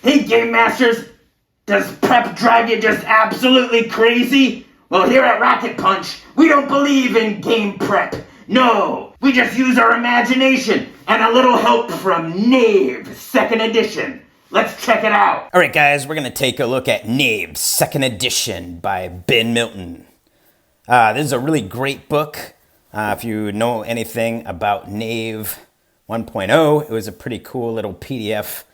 Hey, Game Masters! Does prep drive you just absolutely crazy? Well, here at Rocket Punch, we don't believe in game prep. No, we just use our imagination and a little help from Knave, 2nd edition. Let's check it out. All right, guys, we're going to take a look at Knave, 2nd edition by Ben Milton. This is a really great book. If you know anything about Knave 1.0, it was a pretty cool little PDF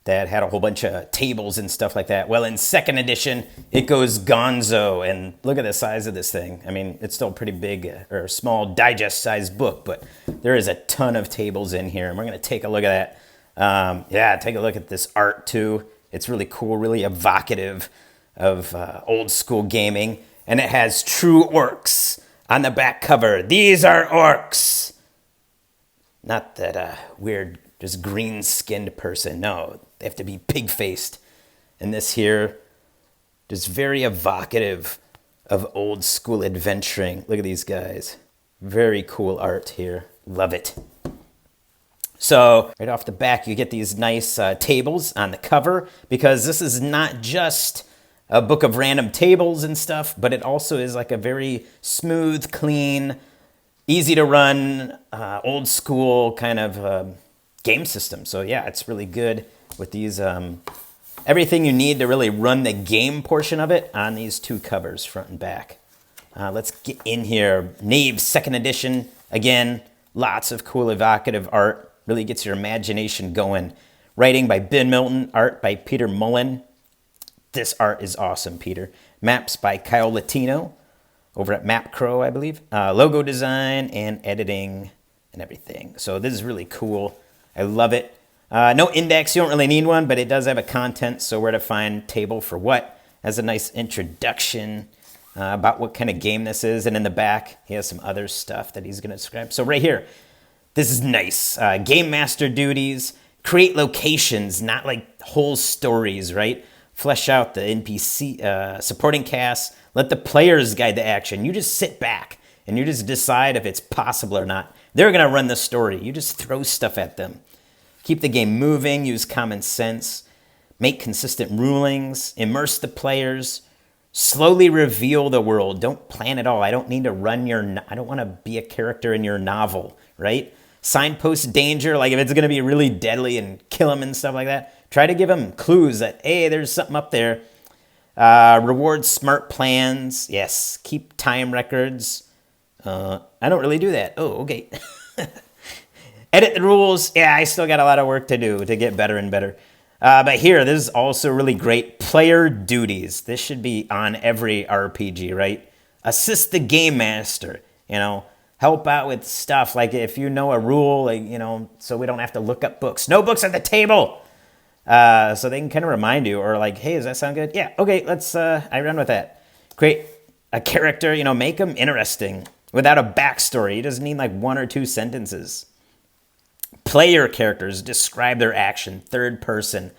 that had a whole bunch of tables and stuff like that. Well, in 2nd edition, it goes gonzo, and look at the size of this thing. I mean, it's still a pretty big or small digest-sized book, but there is a ton of tables in here, and we're going to take a look at that. Take a look at this art, too. It's really cool, really evocative of old-school gaming, and it has true orcs on the back cover. These are orcs! Not that weird, just green-skinned person. No, they have to be pig-faced. And this here, just very evocative of old-school adventuring. Look at these guys. Very cool art here. Love it. So, right off the back, you get these nice tables on the cover, because this is not just a book of random tables and stuff, but it also is like a very smooth, clean, easy to run, old school kind of game system. So yeah, it's really good with these, everything you need to really run the game portion of it on these two covers, front and back. Let's get in here. Knave 2nd edition. Again, lots of cool evocative art. Really gets your imagination going. Writing by Ben Milton, art by Peter Mullen. This art is awesome, Peter. Maps by Kyle Latino over at Map Crow, I believe. Logo design and editing and everything. So this is really cool. I love it. No index, you don't really need one, but it does have a content, so where to find table for what. Has a nice introduction about what kind of game this is. And in the back, he has some other stuff that he's going to describe. So right here, this is nice. Game master duties, create locations, not like whole stories, right? Flesh out the NPC supporting cast. Let the players guide the action. You just sit back and you just decide if it's possible or not. They're going to run the story. You just throw stuff at them. Keep the game moving. Use common sense. Make consistent rulings. Immerse the players. Slowly reveal the world. Don't plan it all. I don't need to run I don't want to be a character in your novel, right? Signpost danger, like if it's going to be really deadly and kill them and stuff like that. Try to give them clues that, hey, there's something up there. Reward smart plans. Yes. Keep time records. I don't really do that. Oh, okay. Edit the rules. Yeah, I still got a lot of work to do to get better and better. But here, this is also really great. Player duties. This should be on every RPG, right? Assist the game master. Help out with stuff. Like if you know a rule, so we don't have to look up books. No books at the table. So they can kind of remind you, or like, hey, does that sound good? Yeah, okay, let's, I run with that. Create a character, make them interesting without a backstory. It doesn't need like 1 or 2 sentences. Player characters, describe their action, third person,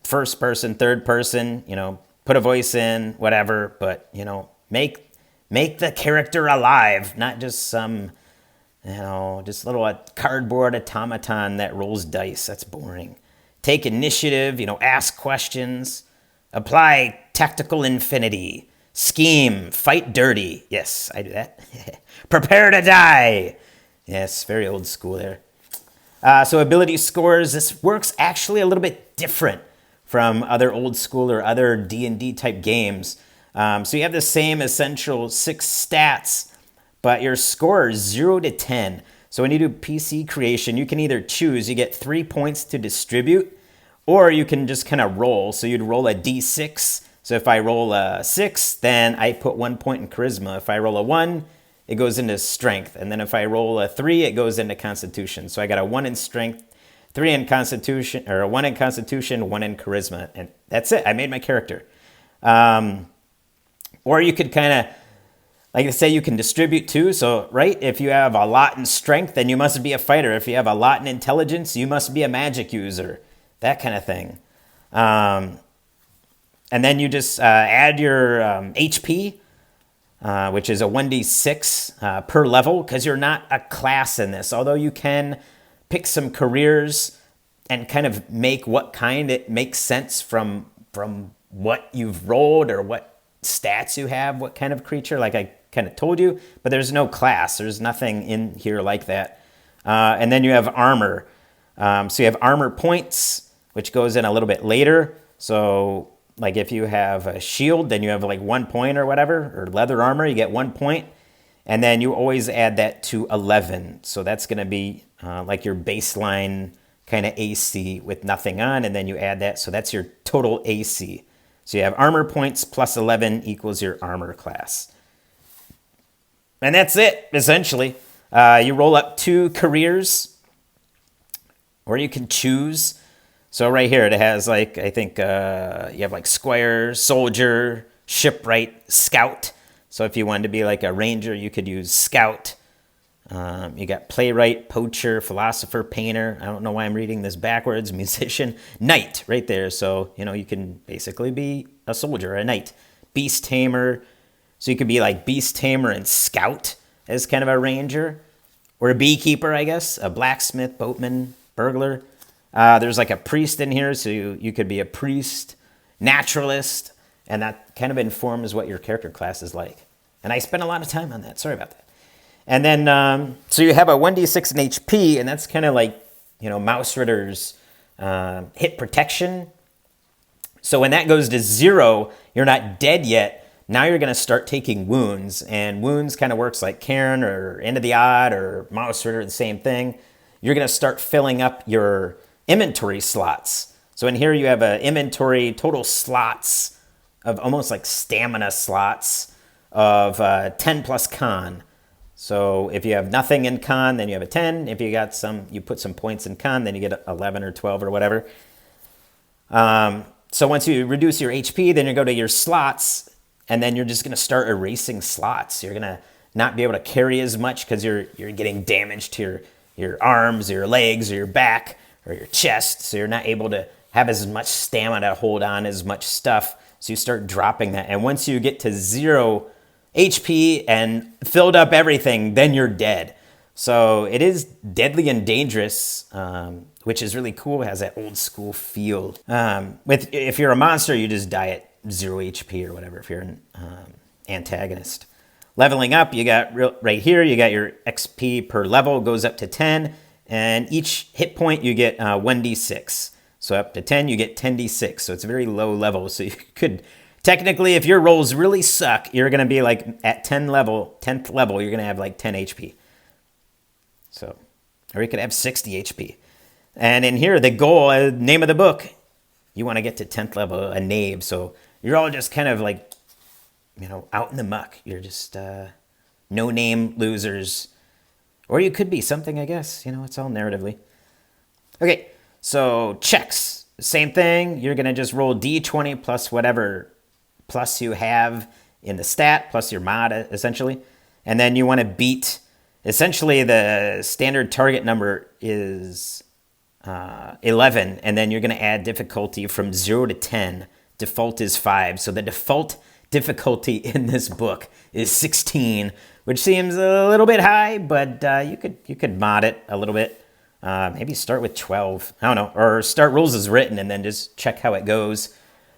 first person, third person, put a voice in, whatever, but, make the character alive, not just some, just a little cardboard automaton that rolls dice. That's boring. Take initiative, ask questions. Apply tactical infinity. Scheme, fight dirty. Yes, I do that. Prepare to die. Yes, very old school there. So ability scores. This works actually a little bit different from other old school or other D&D type games. So you have the same essential 6 stats, but your score is 0 to 10. So when you do PC creation, you can either choose, you get 3 points to distribute, or you can just kind of roll. So you'd roll a D6. So if I roll a 6, then I put 1 point in charisma. If I roll a 1, it goes into strength. And then if I roll a 3, it goes into constitution. So I got a 1 in strength, 3 in constitution, or a 1 in constitution, 1 in charisma. And that's it. I made my character. Or you could kind of, like I say, you can distribute too. So, right, if you have a lot in strength, then you must be a fighter. If you have a lot in intelligence, you must be a magic user. That kind of thing. And then you just add your HP, which is a 1d6 per level, because you're not a class in this. Although you can pick some careers, and kind of make what kind it makes sense from what you've rolled or what stats you have, what kind of creature, like I kind of told you, but there's no class. There's nothing in here like that. And then you have armor. So you have armor points, which goes in a little bit later. So like if you have a shield, then you have like 1 point or whatever, or leather armor, you get 1 point. And then you always add that to 11. So that's going to be like your baseline kind of AC with nothing on, and then you add that. So that's your total AC. So you have armor points plus 11 equals your armor class. And that's it, essentially. You roll up 2 careers, or you can choose. So right here, it has like, I think you have like squire, soldier, shipwright, scout. So if you wanted to be like a ranger, you could use scout. You got playwright, poacher, philosopher, painter. I don't know why I'm reading this backwards. Musician, knight, right there. So, you can basically be a soldier, a knight. Beast tamer. So you could be like beast tamer and scout as kind of a ranger. Or a beekeeper, I guess. A blacksmith, boatman, burglar. There's like a priest in here. So you could be a priest, naturalist. And that kind of informs what your character class is like. And I spent a lot of time on that. Sorry about that. And then, so you have a 1d6 in HP, and that's kind of like, Mouse Ritter's hit protection. So when that goes to 0, you're not dead yet. Now you're going to start taking wounds, and wounds kind of works like Karen or End of the Odd or Mouse Ritter, the same thing. You're going to start filling up your inventory slots. So in here you have an inventory total slots of almost like stamina slots of 10 plus con. So if you have nothing in con, then you have a 10. If you got you put some points in con, then you get 11 or 12 or whatever. So once you reduce your HP, then you go to your slots, and then you're just going to start erasing slots. You're going to not be able to carry as much because you're getting damage to your arms or your legs or your back or your chest. So you're not able to have as much stamina to hold on as much stuff. So you start dropping that. And once you get to 0 HP and filled up everything, then you're dead. So it is deadly and dangerous, which is really cool. It has that old school feel. If you're a monster, you just die at 0 HP or whatever if you're an antagonist. Leveling up, you got right here, you got your XP per level goes up to 10, and each hit point you get 1d6. So up to 10, you get 10d6. So it's a very low level. So you could technically, if your rolls really suck, you're going to be like at 10th level, you're going to have like 10 HP. So, or you could have 60 HP. And in here, the goal, name of the book, you want to get to 10th level, a knave. So you're all just kind of like, out in the muck. You're just no-name losers. Or you could be something, I guess. It's all narratively. Okay, so checks. Same thing. You're going to just roll d20 plus whatever plus you have in the stat, plus your mod, essentially. And then you want to beat, essentially the standard target number is 11, and then you're going to add difficulty from 0 to 10. Default is 5. So the default difficulty in this book is 16, which seems a little bit high, but you could mod it a little bit. Maybe start with 12. I don't know. Or start rules as written and then just check how it goes.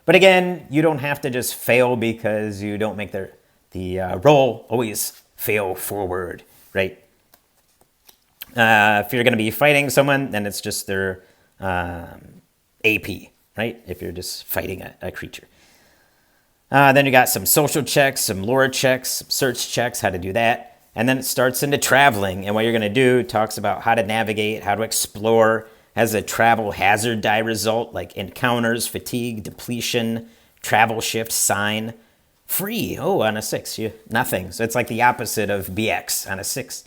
But again, you don't have to just fail because you don't make the roll. Always fail forward, right? If you're going to be fighting someone, then it's just their AP, right? If you're just fighting a creature. Then you got some social checks, some lore checks, some search checks, how to do that. And then it starts into traveling. And what you're going to do talks about how to navigate, how to explore, has a travel hazard die result like encounters, fatigue, depletion, travel shift, sign. Free. Oh, on a 6, nothing. So it's like the opposite of BX on a 6.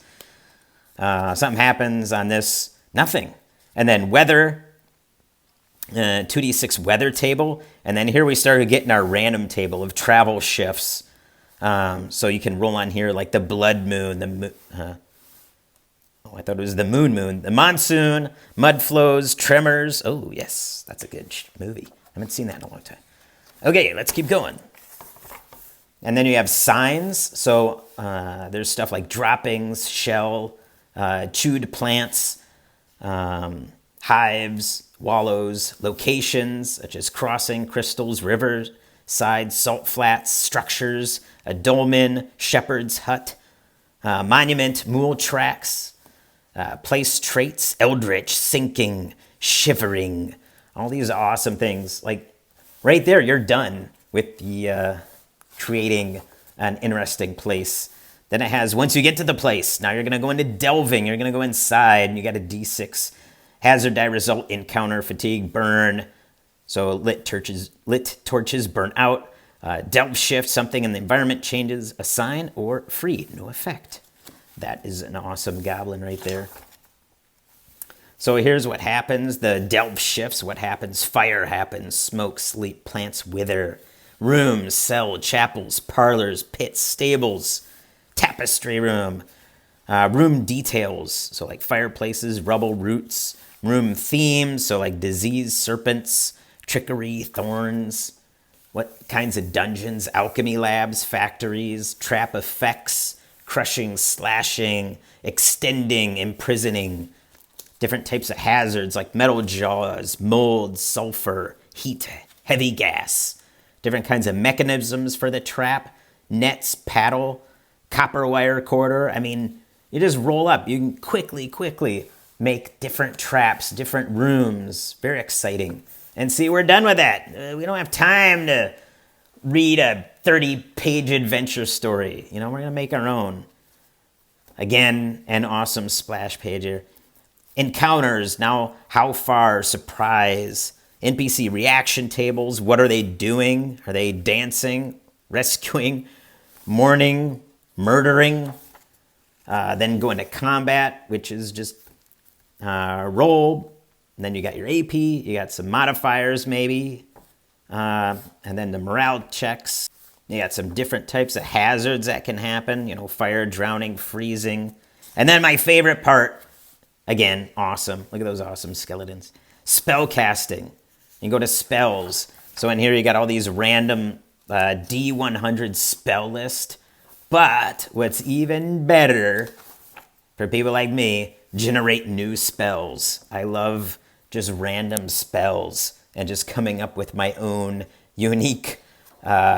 Something happens on this, nothing. And then weather, 2d6 weather table. And then here we started getting our random table of travel shifts. So you can roll on here like the blood moon, I thought it was the moon, the monsoon, mud flows, tremors. Oh, yes, that's a good movie. I haven't seen that in a long time. Okay, let's keep going. And then you have signs. So there's stuff like droppings, shell, chewed plants, hives, wallows, locations such as crossing, crystals, rivers, sides, salt flats, structures, a dolmen, shepherd's hut, monument, mule tracks, place traits, eldritch, sinking, shivering, all these awesome things. Like right there, you're done with the creating an interesting place. Then it has, once you get to the place, now you're going to go into delving, you're going to go inside, and you got a D6 hazard die result, encounter, fatigue, burn. So lit torches burn out. Delve shift, something in the environment changes, assign or free, no effect. That is an awesome goblin right there. So here's what happens. The delve shifts. What happens? Fire happens. Smoke, sleep, plants wither. Rooms, cell, chapels, parlors, pits, stables, tapestry room. Room details. So like fireplaces, rubble, roots. Room themes. So like disease, serpents, trickery, thorns. What kinds of dungeons? Alchemy labs, factories, trap effects, crushing, slashing, extending, imprisoning. Different types of hazards like metal jaws, mold, sulfur, heat, heavy gas. Different kinds of mechanisms for the trap, nets, paddle, copper wire corridor. I mean, you just roll up. You can quickly make different traps, different rooms. Very exciting. And see, we're done with that. We don't have time to read a 30-page adventure story. You know, we're going to make our own. Again, an awesome splash page here. Encounters, now how far, surprise, NPC reaction tables, what are they doing? Are they dancing, rescuing, mourning, murdering? Then go into combat, which is just roll. And then you got your AP, you got some modifiers maybe, and then the morale checks. You got some different types of hazards that can happen, you know, fire, drowning, freezing. And then my favorite part, again, awesome. Look at those awesome skeletons. Spell casting. You go to spells. So in here you got all these random D100 spell list. But what's even better for people like me, generate new spells. I love just random spells and just coming up with my own unique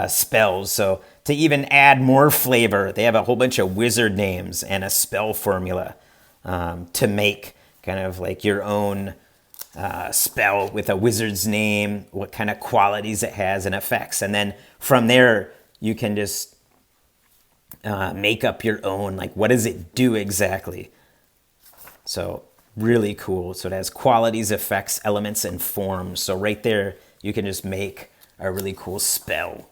spells. So to even add more flavor, they have a whole bunch of wizard names and a spell formula to make kind of like your own spell with a wizard's name, what kind of qualities it has and effects. And then from there, you can just make up your own, like what does it do exactly? So really cool. So it has qualities, effects, elements, and forms. So right there, you can just make a really cool spell.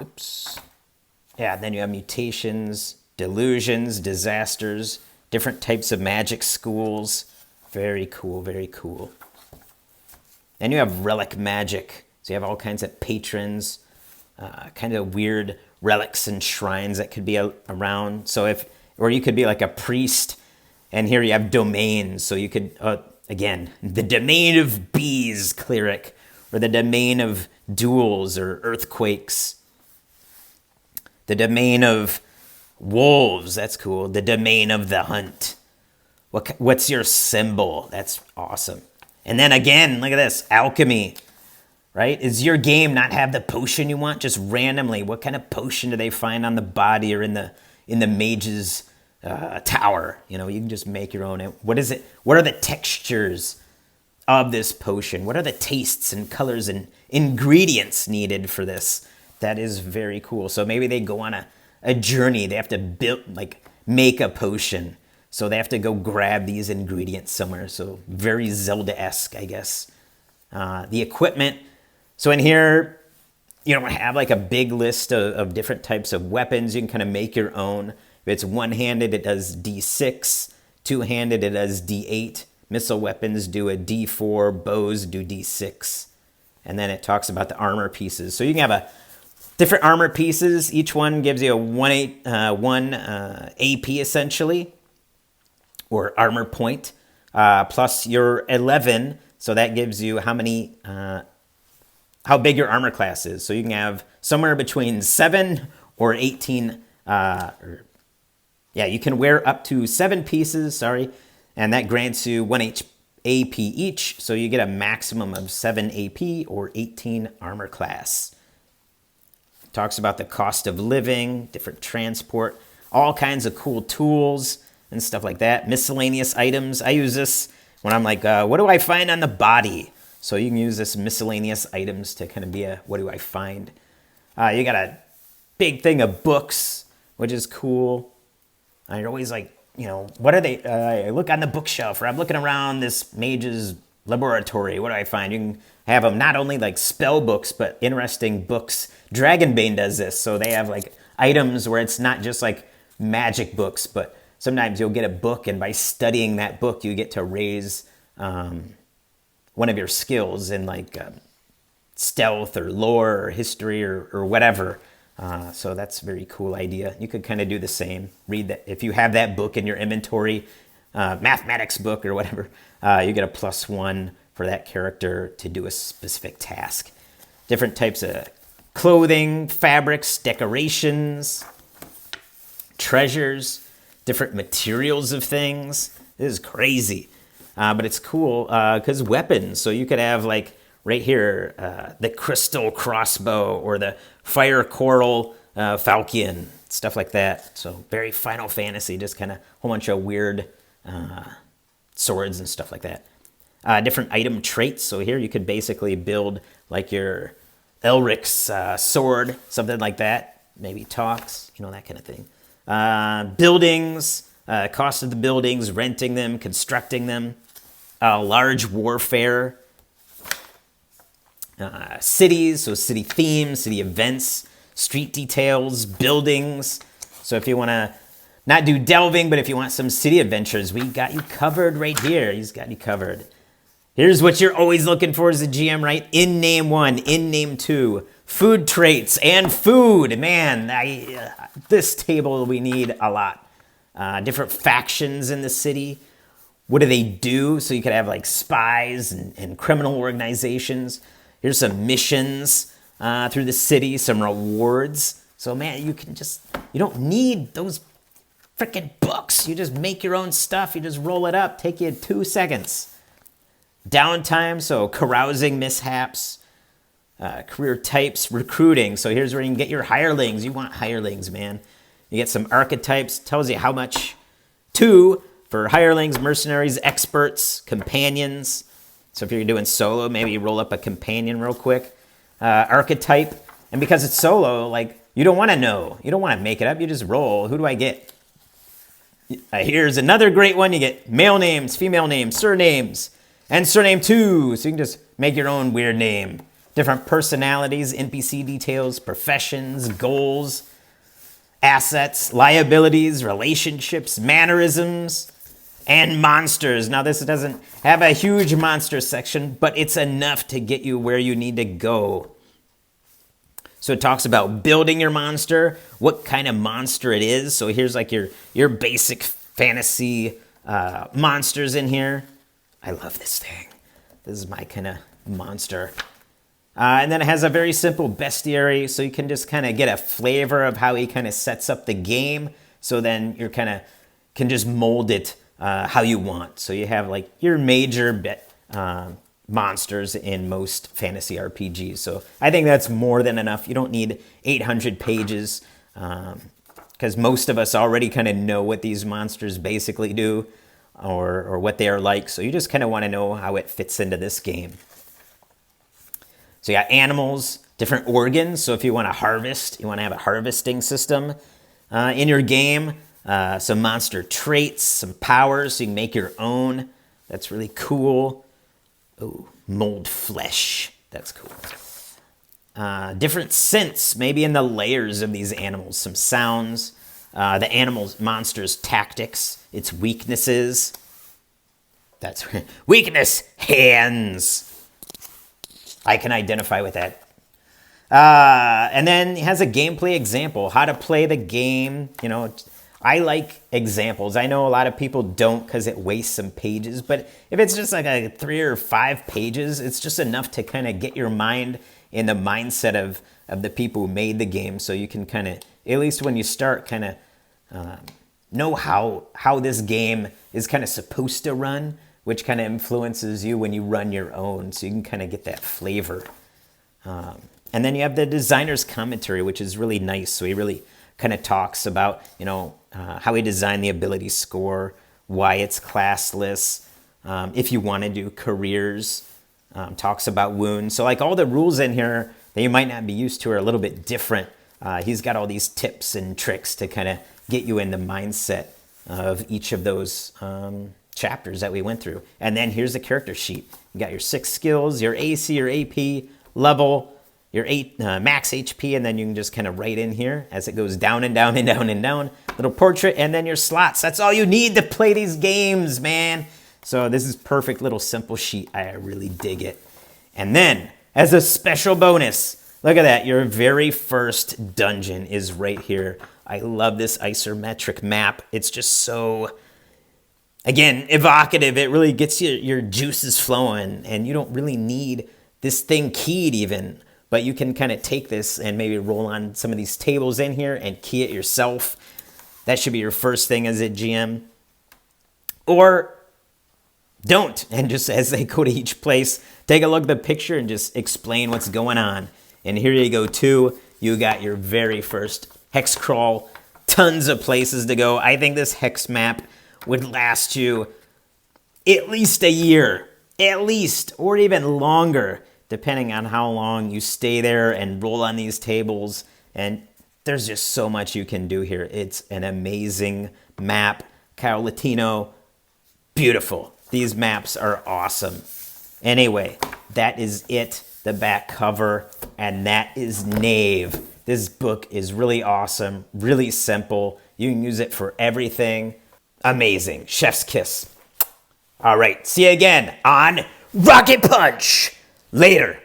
Oops. Yeah, then you have mutations, delusions, disasters, different types of magic schools. Very cool, very cool. Then you have relic magic. So you have all kinds of patrons, kind of weird relics and shrines that could be around. So or you could be like a priest, and here you have domains. So you could, again, the domain of bees cleric, or the domain of duels or earthquakes. The domain of wolves, that's cool. The domain of the hunt. What's your symbol? That's awesome. And then again, look at this, alchemy. Right? Is your game not have the potion you want? Just randomly, what kind of potion do they find on the body or in the mage's tower? You know, you can just make your own. What is it? What are the textures of this potion? What are the tastes and colors and ingredients needed for this? That is very cool. So maybe they go on a journey. They have to make a potion. So they have to go grab these ingredients somewhere. So very Zelda-esque, I guess. The equipment. So in here, you don't have like a big list of different types of weapons. You can kind of make your own. If it's one-handed, it does D6. Two-handed, it does D8. Missile weapons do a D4. Bows do D6. And then it talks about the armor pieces. So you can have different armor pieces. Each one gives you a one AP essentially, or armor point, plus your 11. So that gives you how big your armor class is. So you can have somewhere between 7 or 18, Yeah, you can wear up to 7 pieces, and that grants you 1 AP each, so you get a maximum of 7 AP or 18 armor class. Talks about the cost of living, different transport, all kinds of cool tools and stuff like that. Miscellaneous items. I use this when I'm like, what do I find on the body? So you can use this miscellaneous items to kind of be a, what do I find? You got a big thing of books, which is cool. You're always like, what are they? I look on the bookshelf, or I'm looking around this mage's laboratory. What do I find? You can have them not only like spell books, but interesting books. Dragonbane does this. So they have like items where it's not just like magic books, but sometimes you'll get a book, and by studying that book, you get to raise one of your skills in like stealth or lore or history or whatever. So that's a very cool idea. You could kind of do the same. Read that. If you have that book in your inventory, mathematics book or whatever, you get a +1 for that character to do a specific task. Different types of clothing, fabrics, decorations, treasures, different materials of things. This is crazy. But it's cool because weapons. So you could have like right here, the crystal crossbow or the fire coral falchion, stuff like that. So very Final Fantasy, just kind of a whole bunch of weird swords and stuff like that. Different item traits. So here you could basically build like your Elric's sword, something like that. Maybe talks, that kind of thing. Buildings, cost of the buildings, renting them, constructing them. Large warfare. Cities, so city themes, city events, street details, buildings. So if you want to not do delving, but if you want some city adventures, we got you covered right here. He's got you covered. Here's what you're always looking for as a GM, right? In name 1, in name 2, food traits and food. Man, this table we need a lot. Different factions in the city. What do they do? So you could have like spies and criminal organizations. Here's some missions through the city, some rewards. So man, you don't need those freaking books. You just make your own stuff. You just roll it up. Take you 2 seconds. Downtime, so carousing mishaps. Career types, recruiting. So here's where you can get your hirelings. You want hirelings, man. You get some archetypes. Tells you how much. 2 for hirelings, mercenaries, experts, companions. So if you're doing solo, maybe you roll up a companion real quick. Archetype. And because it's solo, like, you don't want to know. You don't want to make it up. You just roll. Who do I get? Here's another great one. You get male names, female names, surnames, and surname 2. So you can just make your own weird name. Different personalities, NPC details, professions, goals, assets, liabilities, relationships, mannerisms, and monsters. Now, this doesn't have a huge monster section, but it's enough to get you where you need to go. So it talks about building your monster, what kind of monster it is. So here's like your basic fantasy monsters in here. I love this thing. This is my kind of monster. And then it has a very simple bestiary, so you can just kind of get a flavor of how he kind of sets up the game. So then you're kind of can just mold it how you want. So you have like your major monsters in most fantasy RPGs. So I think that's more than enough. You don't need 800 pages because most of us already kind of know what these monsters basically do or what they are like. So you just kind of want to know how it fits into this game. So you got animals, different organs. So if you want to harvest, you want to have a harvesting system in your game. Some monster traits, some powers, so you can make your own. That's really cool. Oh, mold flesh. That's cool. Different scents, maybe in the layers of these animals. Some sounds. The animal's monster's tactics, its weaknesses. That's weakness, hands. I can identify with that. And then it has a gameplay example, how to play the game. I like examples. I know a lot of people don't because it wastes some pages, but if it's just like a 3 or 5 pages, it's just enough to kind of get your mind in the mindset of the people who made the game. So you can kind of, at least when you start, kind of know how this game is kind of supposed to run, which kind of influences you when you run your own, so you can kind of get that flavor. And then you have the designer's commentary, which is really nice. So he really kind of talks about, how he designed the ability score, why it's classless, if you want to do careers, talks about wounds. So like all the rules in here that you might not be used to are a little bit different. He's got all these tips and tricks to kind of get you in the mindset of each of those chapters that we went through. And then here's the character sheet. You got your 6 skills, your AC, your AP, level, your 8 max HP, and then you can just kind of write in here as it goes down and down and down and down. Little portrait, and then your slots. That's all you need to play these games, man. So this is perfect little simple sheet. I really dig it. And then, as a special bonus, look at that. Your very first dungeon is right here. I love this isometric map. It's just so, again, evocative. It really gets your juices flowing, and you don't really need this thing keyed even. But you can kind of take this and maybe roll on some of these tables in here and key it yourself. That should be your first thing as a GM. Or don't, and just as they go to each place, take a look at the picture and just explain what's going on. And here you go too. You got your very first hex crawl. Tons of places to go. I think this hex map would last you at least a year. At least, or even longer, depending on how long you stay there and roll on these tables. And there's just so much you can do here. It's an amazing map. Kyle Latino, beautiful. These maps are awesome. Anyway, that is it, the back cover, and that is Knave. This book is really awesome, really simple. You can use it for everything. Amazing. Chef's kiss. All right, see you again on Rocket Punch. Later.